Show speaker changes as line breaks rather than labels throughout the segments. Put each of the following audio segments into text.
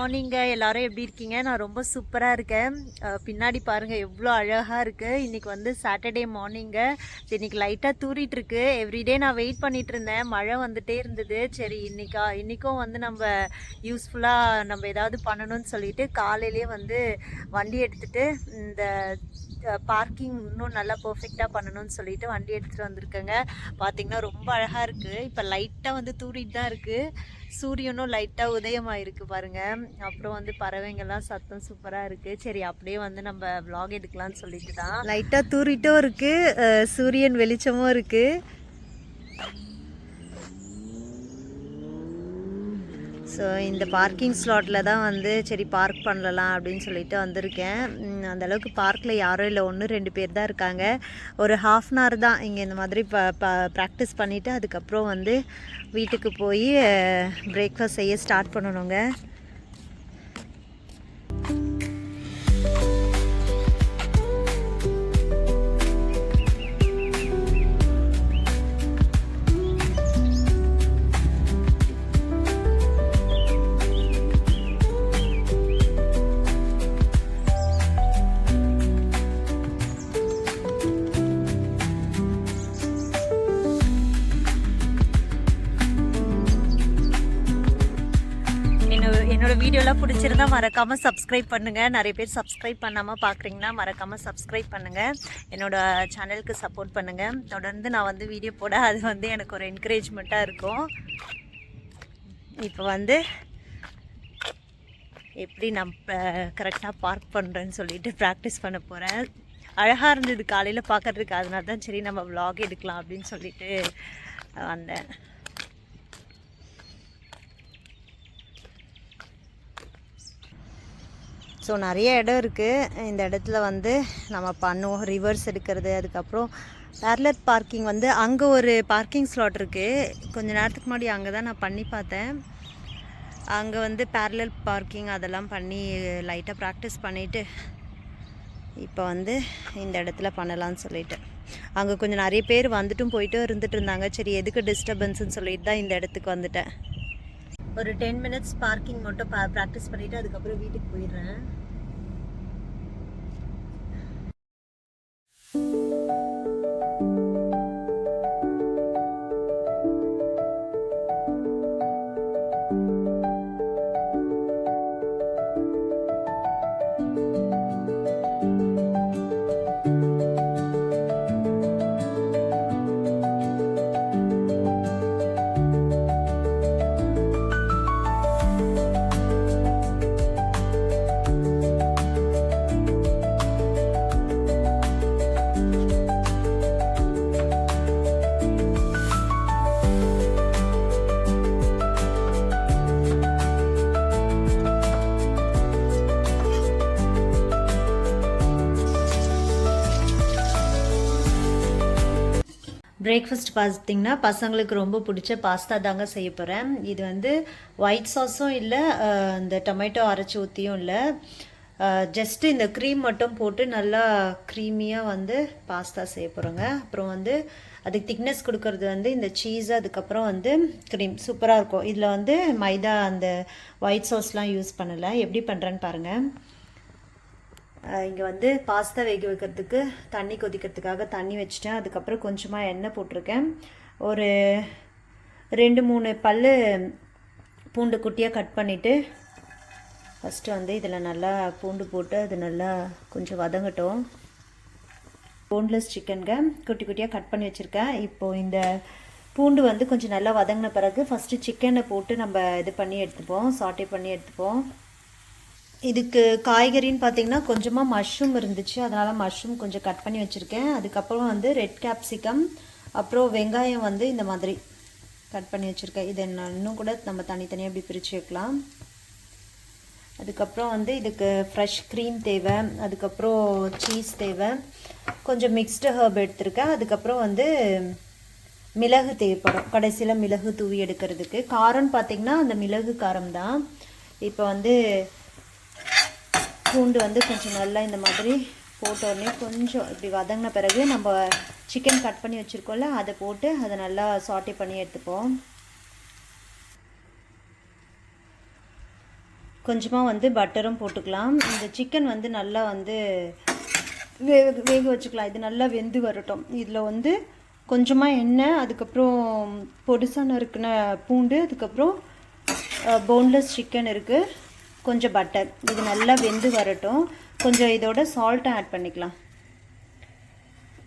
மார்னிங்க எல்லாரும் எப்படி இருக்கீங்க? நான் ரொம்ப சூப்பராக இருக்கேன். பின்னாடி பாருங்கள் எவ்வளோ அழகாக இருக்குது. இன்றைக்கி வந்து சாட்டர்டே மார்னிங்க. இன்றைக்கி லைட்டாக தூரிட்டு இருக்கு. எவ்ரிடே நான் வெயிட் பண்ணிகிட்டு இருந்தேன், மழை வந்துகிட்டே இருந்தது. சரி இன்றைக்கும் வந்து நம்ம யூஸ்ஃபுல்லாக நம்ம ஏதாவது பண்ணணும்னு சொல்லிட்டு காலையிலே வந்து வண்டி எடுத்துகிட்டு இந்த பார்க்கிங் இன்னும் நல்லா பர்ஃபெக்டாக பண்ணணும்னு சொல்லிட்டு வண்டி எடுத்துகிட்டு வந்திருக்கேங்க. பார்த்திங்கன்னா ரொம்ப அழகாக இருக்குது. இப்போ லைட்டாக வந்து தூரிட்டு தான் இருக்குது. சூரியனும் லைட்டாக உதயமாயிருக்கு பாருங்கள். அப்புறம் வந்து பறவைங்கள்லாம் சத்தம் சூப்பராக இருக்குது. சரி அப்படியே வந்து நம்ம vlog எடுக்கலாம்னு சொல்லிட்டு தான். லைட்டாக தூரிட்டும் இருக்குது, சூரியன் வெளிச்சமும் இருக்குது. ஸோ இந்த பார்க்கிங் ஸ்லாட்டில் தான் வந்து சரி பார்க் பண்ணலாம் அப்படின்னு சொல்லிட்டு வந்திருக்கேன். அந்தளவுக்கு பார்க்கில் யாரும் இல்லை, 1-2 பேர் தான் இருக்காங்க. ஒரு ½ தான் இங்கே இந்த மாதிரி ப்ராக்டிஸ் பண்ணிவிட்டு அதுக்கப்புறம் வந்து வீட்டுக்கு போய் பிரேக்ஃபாஸ்ட் செய்ய ஸ்டார்ட் பண்ணணுங்க. என்னோட வீடியோலாம் பிடிச்சிருந்தா மறக்காமல் சப்ஸ்கிரைப் பண்ணுங்கள். நிறைய பேர் சப்ஸ்கிரைப் பண்ணாமல் பார்க்குறீங்கன்னா மறக்காமல் சப்ஸ்கிரைப் பண்ணுங்கள். என்னோடய சேனலுக்கு சப்போர்ட் பண்ணுங்கள். தொடர்ந்து நான் வந்து வீடியோ போட அது வந்து எனக்கு ஒரு என்கரேஜ்மெண்ட்டாக இருக்கும். இப்போ வந்து எப்படி நம்ம கரெக்டாக பார்க் பண்ணுறேன்னு சொல்லிட்டு ப்ராக்டிஸ் பண்ண போகிறேன். அழகாக இருந்தது காலையில் பார்க்குறதுக்கு, அதனால தான் சரி நம்ம vlog எடுக்கலாம் அப்படின்னு சொல்லிட்டு வந்தேன். ஸோ நிறைய இடம் இருக்குது. இந்த இடத்துல வந்து நம்ம பண்ணுவோம் ரிவர்ஸ் எடுக்கிறது. அதுக்கப்புறம் பேரலர் பார்க்கிங் வந்து அங்கே ஒரு பார்க்கிங் ஸ்லாட் இருக்குது. கொஞ்சம் நேரத்துக்கு முன்னாடி அங்கே தான் நான் பண்ணி பார்த்தேன். அங்கே வந்து பேரலர் பார்க்கிங் அதெல்லாம் பண்ணி லைட்டாக ப்ராக்டிஸ் பண்ணிவிட்டு இப்போ வந்து இந்த இடத்துல பண்ணலான்னு சொல்லிட்டு அங்கே கொஞ்சம் நிறைய பேர் வந்துட்டும் போயிட்டும் இருந்துகிட்டு இருந்தாங்க. சரி எதுக்கு டிஸ்டர்பன்ஸ்ன்னு சொல்லிட்டு தான் இந்த இடத்துக்கு வந்துட்டேன். ஒரு 10 minutes பார்க்கிங் மட்டும் ப்ராக்டிஸ் பண்ணிவிட்டு அதுக்கப்புறம் வீட்டுக்கு போயிடுறேன். பிரேக்ஃபாஸ்ட் பார்த்திங்கன்னா பசங்களுக்கு ரொம்ப பிடிச்ச பாஸ்தா தாங்க செய்ய போகிறேன். இது வந்து ஒயிட் சாஸும் இல்லை, இந்த டொமேட்டோ அரைச்சி ஊற்றியும் இல்லை, ஜஸ்ட்டு இந்த க்ரீம் மட்டும் போட்டு நல்லா க்ரீமியாக வந்து பாஸ்தா செய்ய போகிறோங்க. அப்புறம் வந்து அதுக்கு திக்னஸ் கொடுக்கறது வந்து இந்த சீஸ், அதுக்கப்புறம் வந்து க்ரீம் சூப்பராக இருக்கும். இதில் வந்து மைதா அந்த ஒயிட் சாஸ்லாம் யூஸ் பண்ணலை. எப்படி பண்ணுறேன்னு பாருங்கள். இங்கே வந்து பாஸ்தா வேக வைக்கிறதுக்கு தண்ணி கொதிக்கிறதுக்காக தண்ணி வச்சுட்டேன். அதுக்கப்புறம் கொஞ்சமாக எண்ணெய் போட்டிருக்கேன். ஒரு 2-3 பல் பூண்டு குட்டியாக கட் பண்ணிவிட்டு ஃபஸ்ட்டு வந்து இதில் நல்லா பூண்டு போட்டு அது நல்லா கொஞ்சம் வதங்கட்டும். போன்லெஸ் சிக்கனுங்க குட்டி குட்டியாக கட் பண்ணி வச்சுருக்கேன். இப்போது இந்த பூண்டு வந்து கொஞ்சம் நல்லா வதங்கின பிறகு ஃபஸ்ட்டு சிக்கனை போட்டு நம்ம இது பண்ணி எடுத்துப்போம், சாட்டே பண்ணி எடுத்துப்போம். இதுக்கு காய்கறின்னு பார்த்திங்கன்னா கொஞ்சமாக மஷ்ரூம் இருந்துச்சு, அதனால் மஷ்ரூம் கொஞ்சம் கட் பண்ணி வச்சுருக்கேன். அதுக்கப்புறம் வந்து ரெட் கேப்சிகம், அப்புறம் வெங்காயம் வந்து இந்த மாதிரி கட் பண்ணி வச்சுருக்கேன். இதை இன்னும் கூட நம்ம தனித்தனியாக இப்படி பிரித்து வைக்கலாம். அதுக்கப்புறம் வந்து இதுக்கு ஃப்ரெஷ் க்ரீம் தேவை, அதுக்கப்புறம் சீஸ் தேவை, கொஞ்சம் மிக்ஸ்டு ஹர்ப் எடுத்திருக்கேன். அதுக்கப்புறம் வந்து மிளகு தேவைப்படும் கடைசியில் மிளகு தூவி எடுக்கிறதுக்கு. காரம்னு பார்த்திங்கன்னா அந்த மிளகு காரம் தான். இப்போ வந்து பூண்டு வந்து கொஞ்சம் நல்லா இந்த மாதிரி போட்ட உடனே கொஞ்சம் இப்படி வதங்கின பிறகு நம்ம சிக்கன் கட் பண்ணி வச்சுருக்கோம்ல அதை போட்டு அதை நல்லா சாட்டே பண்ணி எடுத்துப்போம். கொஞ்சமாக வந்து பட்டரும் போட்டுக்கலாம். இந்த சிக்கன் வந்து நல்லா வந்து வேக வச்சுக்கலாம். இது நல்லா வெந்து வரட்டும். இதில் வந்து கொஞ்சமாக எண்ணெய், அதுக்கப்புறம் பொடிசா நறுக்கின பூண்டு, அதுக்கப்புறம் போன்லெஸ் சிக்கன் இருக்குது, கொஞ்சம் பட்டர். இது நல்லா வெந்து வரட்டும். கொஞ்சம் இதோட சால்ட்டும் ஆட் பண்ணிக்கலாம்.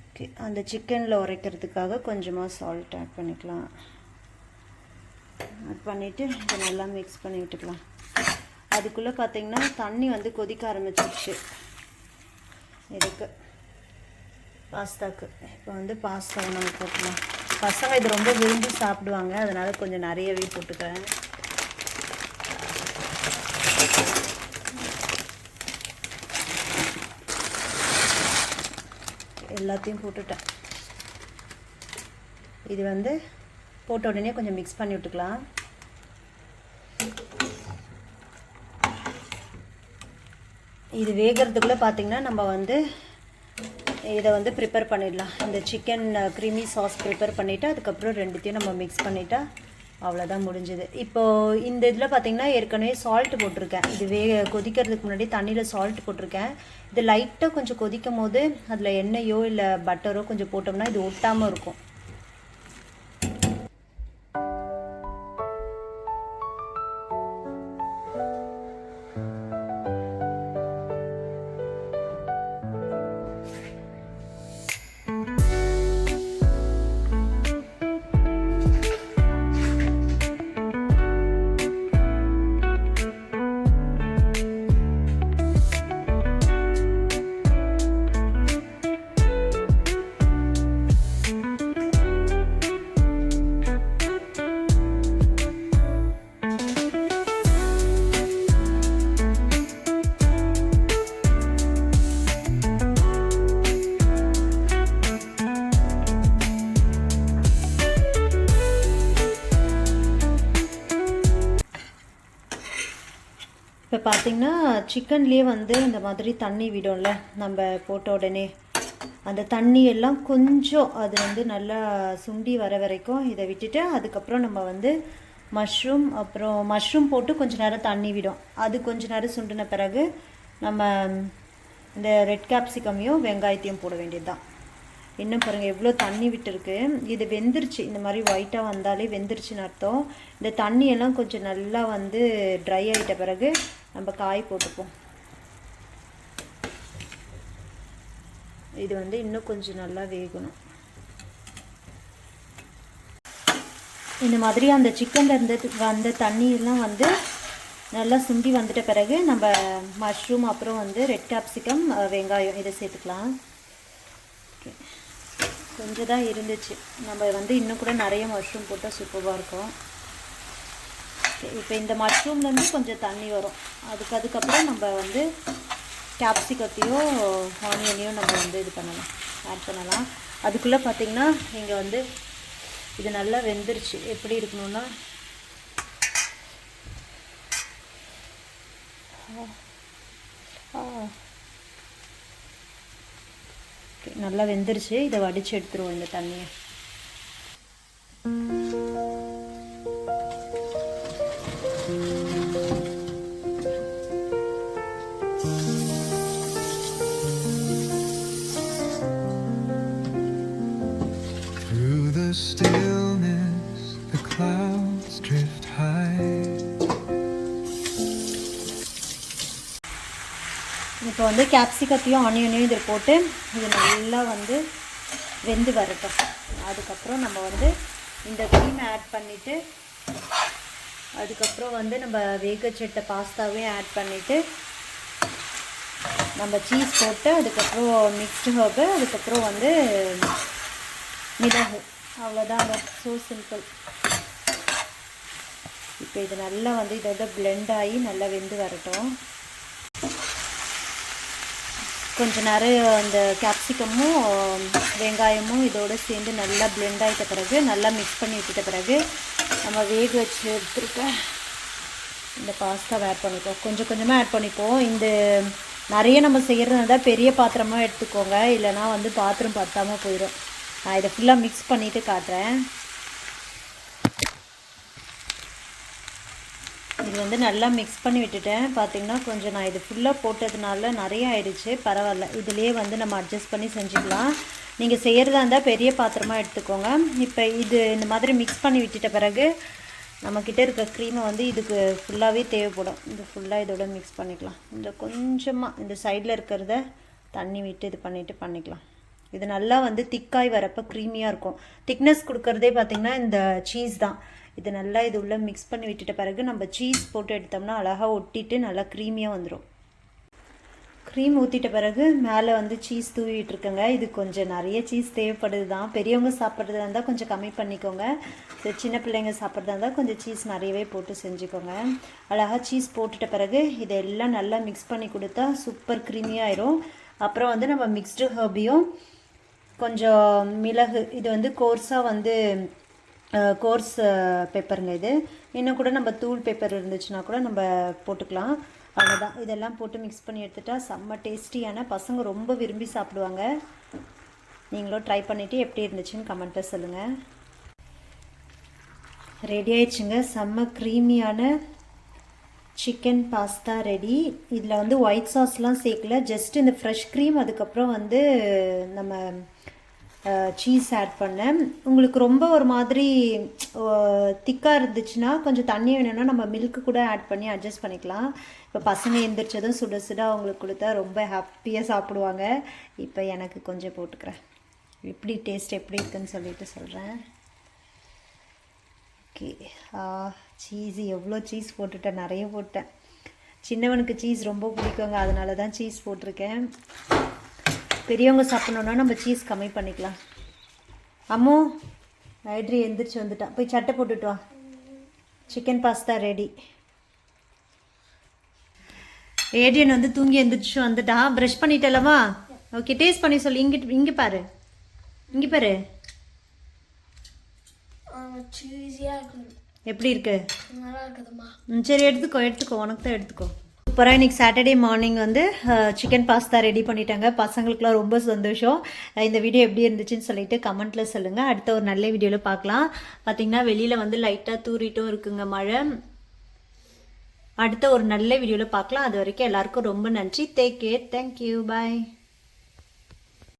ஓகே, அந்த சிக்கனில் உரைக்கிறதுக்காக கொஞ்சமாக சால்ட் ஆட் பண்ணிக்கலாம். ஆட் பண்ணிவிட்டு இதை நல்லா மிக்ஸ் பண்ணி விட்டுக்கலாம். அதுக்குள்ளே பார்த்திங்கன்னா தண்ணி வந்து கொதிக்க ஆரம்பிச்சிருச்சு இதுக்கு பாஸ்தாவுக்கு. இப்போ வந்து பாஸ்தாவை நம்ம போட்டுக்கலாம். பசங்க இது ரொம்ப விரும்பி சாப்பிடுவாங்க, அதனால் கொஞ்சம் நிறையவே போட்டுக்கிறேன். எல்லாத்தையும் போட்டுட்டேன். இது வந்து போட்ட உடனே கொஞ்சம் மிக்ஸ் பண்ணி விட்டுக்கலாம். இது வேகிறதுக்குள்ளே பார்த்திங்கன்னா நம்ம வந்து இதை வந்து ப்ரிப்பேர் பண்ணிடலாம். இந்த சிக்கன் க்ரீமி சாஸ் ப்ரிப்பேர் பண்ணிவிட்டு அதுக்கப்புறம் ரெண்டுத்தையும் நம்ம மிக்ஸ் பண்ணிட்டா அவ்வளோதான் முடிஞ்சுது. இப்போது இந்த இதில் பார்த்திங்கன்னா ஏற்கனவே சால்ட்டு போட்டிருக்கேன். இது கொதிக்கிறதுக்கு முன்னாடி தண்ணியில் சால்ட் போட்டிருக்கேன். இது லைட்டாக கொஞ்சம் கொதிக்கும் போது அதில் எண்ணெயோ இல்லை பட்டரோ கொஞ்சம் போட்டோம்னா இது ஒட்டாமல் இருக்கும். இப்போ பார்த்திங்கன்னா சிக்கன்லேயே வந்து இந்த மாதிரி தண்ணி விடும்ல நம்ம போட்ட உடனே, அந்த தண்ணி எல்லாம் கொஞ்சம் அது வந்து நல்லா சுண்டி வர வரைக்கும் இதை விட்டுட்டு அதுக்கப்புறம் நம்ம வந்து மஷ்ரூம் போட்டு கொஞ்சம் நேரம் தண்ணி விடும். அது கொஞ்சம் நேரம் சுண்டின பிறகு நம்ம இந்த ரெட் கேப்சிகமையும் வெங்காயத்தையும் போட வேண்டியது தான். இன்னும் பாருங்கள் எவ்வளோ தண்ணி விட்டுருக்கு. இது வெந்துருச்சு. இந்த மாதிரி ஒயிட்டாக வந்தாலே வெந்துருச்சுன்னு அர்த்தம். இந்த தண்ணியெல்லாம் கொஞ்சம் நல்லா வந்து ட்ரை ஆகிட்ட பிறகு நம்ம காய் போட்டுப்போம். இது வந்து இன்னும் கொஞ்சம் நல்லா வேகணும். இந்த மாதிரி அந்த சிக்கனில் இருந்து வந்த தண்ணியெல்லாம் வந்து நல்லா சுண்டி வந்துட்ட பிறகு நம்ம மஷ்ரூம், அப்புறம் வந்து ரெட் கேப்சிகம், வெங்காயம் இதை சேர்த்துக்கலாம். ஓகே, கொஞ்சம் தான் இருந்துச்சு. நம்ம வந்து இன்னும் கூட நிறைய மஷ்ரூம் போட்டால் சூப்பராக இருக்கும். இப்போ இந்த மஷ்ரூம்லேருந்து கொஞ்சம் தண்ணி வரும். அதுக்கப்புறம் நம்ம வந்து கேப்சிகத்தையோ ஆனியனையோ நம்ம வந்து ஆட் பண்ணலாம். அதுக்குள்ளே பார்த்திங்கன்னா இங்கே வந்து இது நல்லா வெந்துருச்சு. எப்படி இருக்கணும்னா நல்லா வெந்துருச்சு. இதை வடித்து எடுத்துருவோம் இந்த தண்ணியை.
Through the stillness, the clouds drift high.
இப்போ வந்து கேப்சிகத்தையும் ஆனியனையும் இதில் போட்டு இது நல்லா வந்து வெந்து வரட்டும். அதுக்கப்புறம் நம்ம வந்து இந்த க்ரீமை ஆட் பண்ணிவிட்டு அதுக்கப்புறம் வந்து நம்ம வேகச்சட்ட பாஸ்தாவையும் ஆட் பண்ணிவிட்டு நம்ம சீஸ் போட்டு அதுக்கப்புறம் மிக்ஸ்டு ஹர்பு, அதுக்கப்புறம் வந்து மிளகு, அவ்வளோதாங்க. So simple. இப்போ இது நல்லா வந்து இதோட பிளெண்ட் ஆகி நல்லா வெந்து வரட்டும். கொஞ்ச நேரம் அந்த கேப்சிகமும் வெங்காயமும் இதோடு சேர்ந்து நல்லா பிளெண்ட் ஆகிட்ட பிறகு நல்லா மிக்ஸ் பண்ணி விட்டுட்ட பிறகு நம்ம வேக வச்சு எடுத்துருக்க இந்த பாஸ்தாவை ஆட் பண்ணிப்போம். கொஞ்சம் கொஞ்சமாக ஆட் பண்ணிப்போம். இந்த நிறைய நம்ம செய்கிறதா பெரிய பாத்திரமாக எடுத்துக்கோங்க, இல்லைனா வந்து பாத்திரம் பத்தாமல் போயிடும். நான் இதை ஃபுல்லாக மிக்ஸ் பண்ணிவிட்டு காட்டுறேன். இது வந்து நல்லா மிக்ஸ் பண்ணி விட்டுட்டேன். பார்த்திங்கன்னா கொஞ்சம் நான் இது ஃபுல்லாக போட்டதுனால நிறைய ஆயிடுச்சு, பரவாயில்ல. இதுலேயே வந்து நம்ம அட்ஜஸ்ட் பண்ணி செஞ்சுக்கலாம். நீங்கள் செய்கிறதா இருந்தால் பெரிய பாத்திரமாக எடுத்துக்கோங்க. இப்போ இது இந்த மாதிரி மிக்ஸ் பண்ணி விட்டுட்ட பிறகு நம்மக்கிட்ட இருக்க க்ரீமை வந்து இதுக்கு ஃபுல்லாகவே தேவைப்படும். இது ஃபுல்லாக இதோட மிக்ஸ் பண்ணிக்கலாம். இந்த கொஞ்சமாக இந்த சைடில் இருக்கிறத தண்ணி விட்டு இது பண்ணிக்கலாம். இது நல்லா வந்து திக்காய் வரப்போ க்ரீமியாக இருக்கும். திக்னஸ் கொடுக்குறதே பார்த்திங்கன்னா இந்த சீஸ் தான். இது நல்லா இது உள்ளே மிக்ஸ் பண்ணி விட்டுட்ட பிறகு நம்ம சீஸ் போட்டு எடுத்தோம்னா அழகாக ஒட்டிட்டு நல்லா க்ரீமியாக வந்துடும். க்ரீம் ஊற்றிட்ட பிறகு மேலே வந்து சீஸ் தூவிட்டுருக்கேங்க. இது கொஞ்சம் நிறைய சீஸ் தேவைப்படுது தான். பெரியவங்க சாப்பிட்றதா இருந்தால் கொஞ்சம் கம்மி பண்ணிக்கோங்க. சின்ன பிள்ளைங்க சாப்பிட்றதா இருந்தால் கொஞ்சம் சீஸ் நிறையவே போட்டு செஞ்சுக்கோங்க. அழகாக சீஸ் போட்டுட்ட பிறகு இதெல்லாம் நல்லா மிக்ஸ் பண்ணி கொடுத்தா சூப்பர் க்ரீமியாகிடும். அப்புறம் வந்து நம்ம மிக்ஸ்டு ஹர்பியும் கொஞ்சம் மிளகு, இது வந்து கோர்ஸாக வந்து கோர்ஸ் பெப்பருங்க. இது இன்னும் கூட நம்ம தூள் பெப்பர் இருந்துச்சுன்னா கூட நம்ம போட்டுக்கலாம். அவ்வளோதான். இதெல்லாம் போட்டு மிக்ஸ் பண்ணி எடுத்துட்டா செம்ம டேஸ்டியான, பசங்க ரொம்ப விரும்பி சாப்பிடுவாங்க. நீங்களும் ட்ரை பண்ணிவிட்டு எப்படி இருந்துச்சுன்னு கமெண்ட்டில் சொல்லுங்கள். ரெடி ஆயிடுச்சுங்க. செம்ம க்ரீமியான சிக்கன் பாஸ்தா ரெடி. இதில் வந்து ஒயிட் சாஸ்லாம் சேர்க்கல, ஜஸ்ட் இந்த ஃப்ரெஷ் க்ரீம், அதுக்கப்புறம் வந்து நம்ம சீஸ் ஆட் பண்ணேன். உங்களுக்கு ரொம்ப ஒரு மாதிரி திக்காக இருந்துச்சுன்னா கொஞ்சம் தண்ணி வேணும்னா நம்ம மில்க்கு கூட ஆட் பண்ணி அட்ஜஸ்ட் பண்ணிக்கலாம். இப்போ பசங்க எழுந்திரிச்சதும் சுட சுட அவங்களுக்கு கொடுத்தா ரொம்ப ஹாப்பியாக சாப்பிடுவாங்க. இப்போ எனக்கு கொஞ்சம் போட்டுக்கிறேன், எப்படி டேஸ்ட் எப்படி இருக்குன்னு சொல்லிட்டு சொல்கிறேன். ஓகே. சீஸ் எவ்வளோ சீஸ் போட்டுட்டேன், நிறைய போட்டேன். சின்னவனுக்கு சீஸ் ரொம்ப பிடிக்குங்க, அதனால தான் சீஸ் போட்டிருக்கேன். பெரியவங்க சாப்பிட்ணுன்னா நம்ம சீஸ் கம்மி பண்ணிக்கலாம். அம்மோ ஐட்ரி எந்திரிச்சு வந்துட்டான், போய் சட்டை போட்டுட்டு வா. Chicken pasta ready. ஏடியன் வந்து தூங்கி எந்திரிச்சு வந்துட்டான். ப்ரஷ் பண்ணிட்டலமா? ஓகே, டேஸ்ட் பண்ணி சொல்லு. இங்கே பாரு, இங்கே பாரு எப்படி இருக்கு. சரி எடுத்துக்கோ, உனக்கு தான் எடுத்துக்கோ. சூப்பராக இன்றைக்கி சாட்டர்டே மார்னிங் வந்து சிக்கன் பாஸ்தா ரெடி பண்ணிட்டாங்க. பசங்களுக்குலாம் ரொம்ப சந்தோஷம். இந்த வீடியோ எப்படி இருந்துச்சுன்னு சொல்லிட்டு கமெண்ட்டில் சொல்லுங்கள். அடுத்த ஒரு நல்ல வீடியோவில் பார்க்கலாம். பார்த்திங்கன்னா வெளியில் வந்து லைட்டாக தூரிட்டும் இருக்குங்க மழை. அடுத்த ஒரு நல்ல வீடியோவில் பார்க்கலாம். அது வரைக்கும் எல்லாருக்கும் ரொம்ப நன்றி. Take care. தேங்க்யூ. பாய்.